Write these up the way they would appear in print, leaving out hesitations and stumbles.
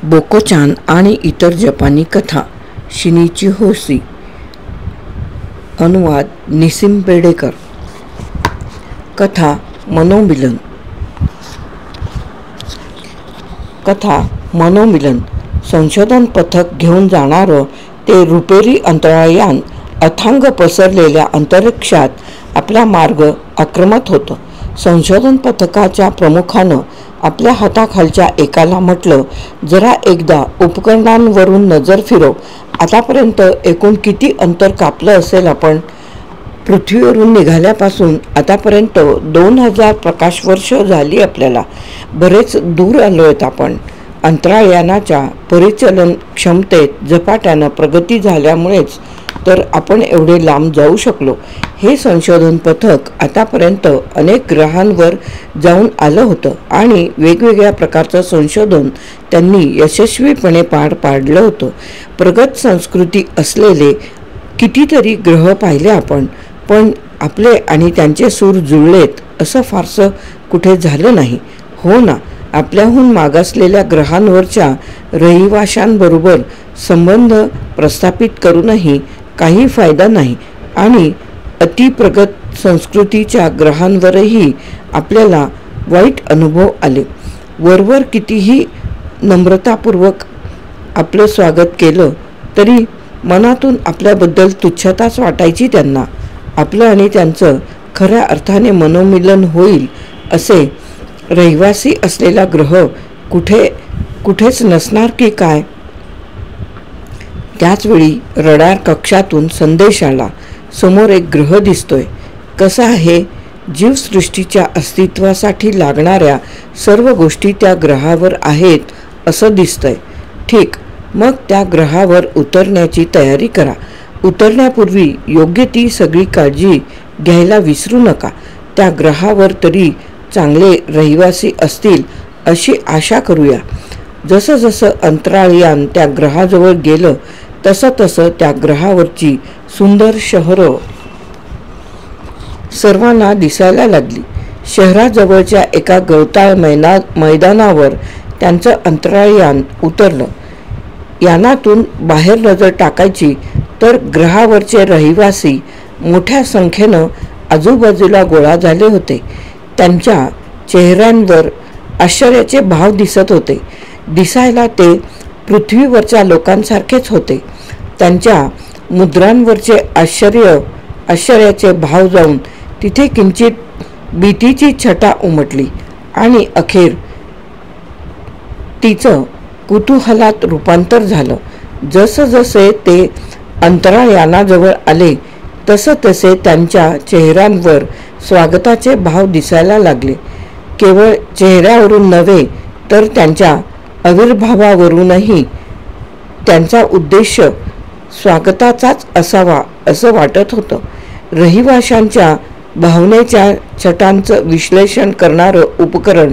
बोकोचान आणि इतर जपानी कथा. शिनीची होशी. अनुवाद निसिम बेडेकर. कथा मनोमिलन. कथा मनोमिलन. संशोधन पथक घेऊन जाणारं ते रुपेरी अंतराळयान अथांग पसरलेल्या अंतरिक्षात आपला मार्ग आक्रमत होतं. संशोधन पथकाच्या प्रमुखानं आपल्या हाताखालच्या एकाला म्हटलं, जरा एकदा उपकरणांवरून नजर फिरव. आतापर्यंत एकूण किती अंतर कापलं असेल आपण? पृथ्वीवरून निघाल्यापासून आतापर्यंत 2000 प्रकाशवर्ष झाली आपल्याला. बरेच दूर आलो आहेत आपण. अंतराळयानाच्या परिचलन क्षमतेत झपाट्यानं प्रगती झाल्यामुळेच तर आपण एवढे लांब जाऊ शकलो. हे संशोधन पथक आतापर्यंत अनेक ग्रहांवर जाऊन आलं होतं आणि वेगवेगळ्या प्रकारचं संशोधन त्यांनी यशस्वीपणे पार पाडलं होतं. प्रगत संस्कृती असलेले कितीतरी ग्रह पाहिले आपण, पण आपले आणि त्यांचे सूर जुळलेत असं फारसं कुठे झालं नाही. हो ना, आपल्याहून मागासलेल्या ग्रहांवरच्या रहिवाशांबरोबर संबंध प्रस्थापित करूनही काही फायदा नाही आणि अतिप्रगत संस्कृतीच्या ग्रहांवरही आपल्याला वाईट अनुभव आले. वरवर कितीही नम्रतापूर्वक आपलं स्वागत केलं तरी मनातून आपल्याबद्दल तुच्छताच वाटायची त्यांना. आपलं आणि त्यांचं खऱ्या अर्थाने मनोमिलन होईल असे रहिवासी असलेला ग्रह कुठेच नसणार की काय? त्याचवेळी रडार कक्षातून संदेश आला. समोर एक ग्रह दिसतोय. कसा आहे? जीवसृष्टीच्या अस्तित्वासाठी लागणाऱ्या सर्व गोष्टी त्या ग्रहावर आहेत असं दिसतंय. ठीक, मग त्या ग्रहावर उतरण्याची तयारी करा. उतरण्यापूर्वी योग्य ती सगळी काळजी घ्यायला विसरू नका. त्या ग्रहावर तरी चांगले रहिवासी असतील अशी आशा करूया. जसं जसं अंतराळयान त्या ग्रहाजवळ गेलं तसं तसं त्या ग्रहावरची सुंदर शहरं सर्वांना दिसायला लागली. शहराजवळच्या एका गवताळ मैदानावर त्यांचं अंतराळयान उतरलं. यानातून बाहेर नजर टाकायची तर ग्रहावरचे रहिवासी मोठ्या संख्येनं आजूबाजूला गोळा झाले होते. त्यांच्या चेहऱ्यांवर आश्चर्याचे भाव दिसत होते. दिसायला ते पृथ्वीवरच्या लोकांसारखेच होते. त्यांच्या मुद्रांवरचे आश्चर्याचे भाव जाऊन तिथे किंचित भीतीची छटा उमटली आणि अखेर तिचं कुतूहलात रूपांतर झालं. जसजसे ते अंतराळयानाजवळ आले तसं तसे त्यांच्या चेहऱ्यांवर स्वागताचे भाव दिसायला लागले. केवळ चेहऱ्यावरून नव्हे तर त्यांच्या आविर्भावावरूनही त्यांचा उद्देश स्वागताचाच असावा असं वाटत होतं. रहिवाशांच्या भावनेच्या छटांचं विश्लेषण करणारं उपकरण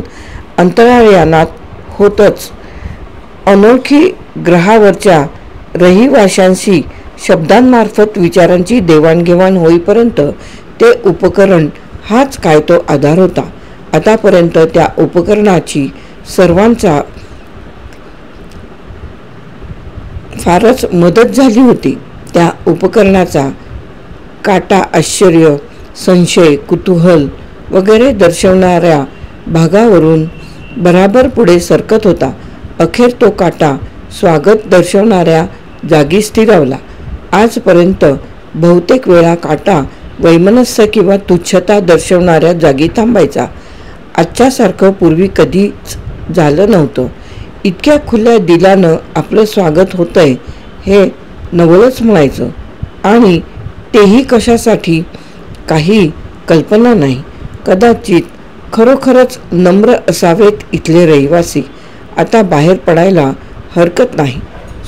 अंतराळयानात होतंच. अनोळखी ग्रहावरच्या रहिवाशांशी शब्दांमार्फत विचारांची देवाणघेवाण होईपर्यंत ते उपकरण हाच काय तो आधार होता. आतापर्यंत त्या उपकरणाची सर्वांचा फारच मदत झाली होती. त्या उपकरणाचा काटा आश्चर्य, संशय, कुतूहल वगैरे दर्शवणाऱ्या भागावरून बराबर पुढे सरकत होता. अखेर तो काटा स्वागत दर्शवणाऱ्या जागी स्थिरावला. आजपर्यंत बहुतेक वेळा काटा वैमनस्य किंवा तुच्छता दर्शवणाऱ्या जागी थांबायचा. आजच्यासारखं पूर्वी कधीच झालं नव्हतं. इतक्या खुल्या दिलानं आपलं स्वागत होतंय हे नवलच म्हणायचं. आणि तेही कशासाठी? काही कल्पना नाही. कदाचित खरोखरच नम्र असावेत इथले रहिवासी. आता बाहेर पडायला हरकत नाही.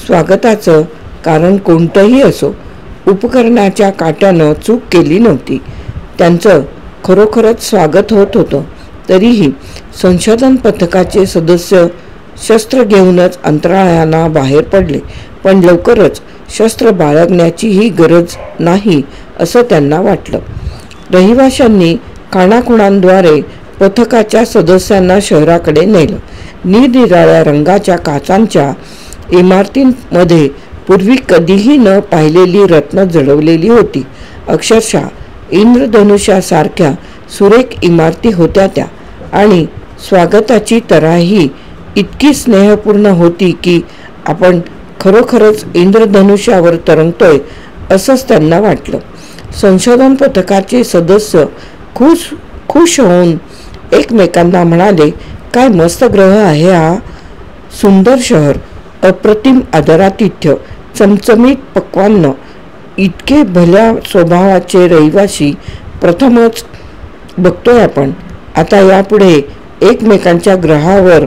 स्वागताचं कारण कोणतंही असो, उपकरणाच्या काट्यानं चूक केली नव्हती. त्यांचं खरोखरच स्वागत होत होतं. तरीही संशोधन पथकाचे सदस्य शस्त्र घेऊनच अंतराळयानाबाहेर पडले. पण लवकरच शस्त्र बाळगण्याचीही गरज नाही असं त्यांना वाटलं. रहिवाशांनी कानाकोणांद्वारे पथकाच्या सदस्यांना शहराकडे नेलं. निरनिराळ्या रंगाच्या काचांच्या इमारतींमध्ये पूर्वी कधीही न पाहिलेली रत्न जडवलेली होती. अक्षरशः इंद्रधनुष्यासारख्या सुरेख इमारती होत्या त्या, आणि स्वागताची तराही इतकी स्नेहपूर्ण होती की आपण खरोखरच इंद्रधनुष्यावर तरंगतोय असंच त्यांना वाटलं. संशोधन पथकाचे सदस्य खुश होऊन एकमेकांना म्हणाले, काय मस्त ग्रह आहे हा. सुंदर शहर, अप्रतिम आदरातिथ्य, चमचमीत पक्वान्न, इतके भल्या स्वभावाचे रहिवासी प्रथमच बघतोय आपण. आता यापुढे एकमेकांच्या ग्रहावर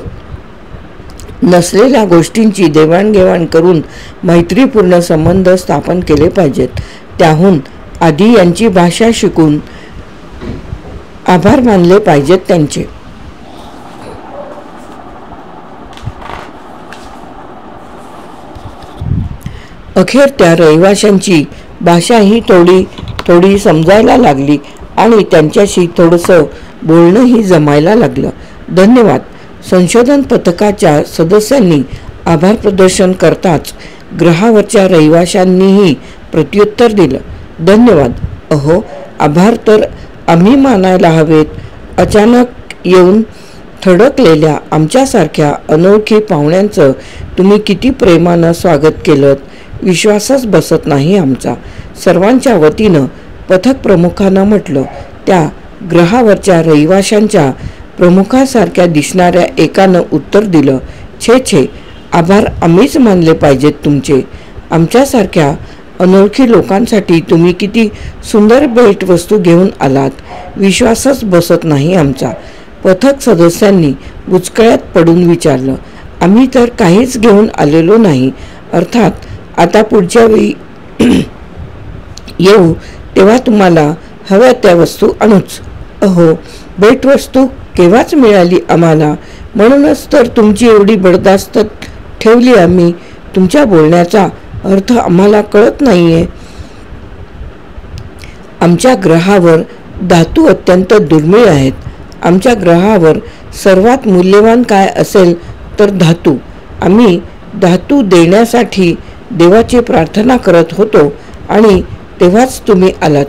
नसलेल्या गोष्टींची देवाणघेवाण करून मैत्रीपूर्ण संबंध स्थापन केले पाहिजेत. त्याहून आधी यांची भाषा शिकून आभार मानले पाहिजेत त्यांचे. अखेर त्या रहिवाशांची भाषाही थोडी समजायला लागली आणि त्यांच्याशी थोडंसं बोलणंही जमायला लागलं. धन्यवाद. संशोधन पथकाच्या सदस्यांनी आभार प्रदर्शन करताच ग्रहावरच्या रहिवाशांनीही प्रत्युत्तर दिलं. धन्यवाद. अहो, आभार तर आम्ही मानायला हवेत. अचानक येऊन थडकलेल्या आमच्यासारख्या अनोळखी पाहुण्यांचं तुम्ही किती प्रेमानं स्वागत केलं. विश्वासच बसत नाही आमचा. सर्वांच्या वतीनं पथक प्रमुखानं म्हटलं. त्या ग्रहावरच्या रहिवाशांच्या प्रमुखासारख्या दिसणाऱ्या एकानं उत्तर दिलं, छे छे, आभार आम्हीच मानले पाहिजेत तुमचे. आमच्यासारख्या अनोळखी लोकांसाठी तुम्ही किती सुंदर भेटवस्तू घेऊन आलात. विश्वासच बसत नाही आमचा. पथक सदस्यांनी बुचकळ्यात पडून विचारलं. आम्ही तर काहीच घेऊन आलेलो नाही. अर्थात आता पुढच्या वेळी येऊ तेव्हा तुम्हाला हव्या त्या वस्तू आणूच. अहो, भेटवस्तू केव्हाच मिळाली आम्हाला. म्हणूनच तर तुमची एवढी बडदास्त ठेवली आम्ही. तुमच्या बोलण्याचा अर्थ आम्हाला कळत नाहीये. आमच्या ग्रहावर धातू अत्यंत दुर्मिळ आहेत. आमच्या ग्रहावर सर्वात मूल्यवान काय असेल तर धातू. आम्ही धातू देण्यासाठी देवाची प्रार्थना करत होतो आणि तेव्हाच तुम्ही आलात.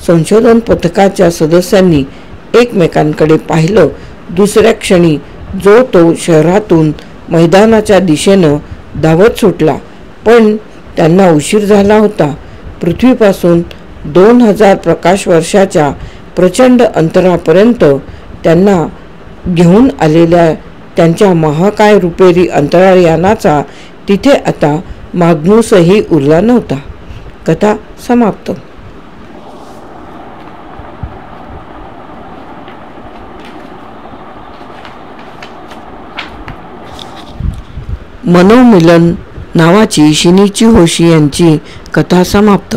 संशोधन पथकाच्या सदस्यांनी एकमेकांकडे पाहिलं. दुसऱ्या क्षणी जो तो शहरातून मैदानाच्या दिशेनं धावत सुटला. पण त्यांना उशीर झाला होता. पृथ्वीपासून 2000 प्रकाश वर्षाच्या प्रचंड अंतरापर्यंत त्यांना घेऊन आलेल्या त्यांच्या महाकाय रुपेरी अंतराळयानाचा तिथे आता मागमूसही उरला नव्हता. कथा समाप्त. मनोमिलन नावाची शिनीची होशी यांची कथा समाप्त.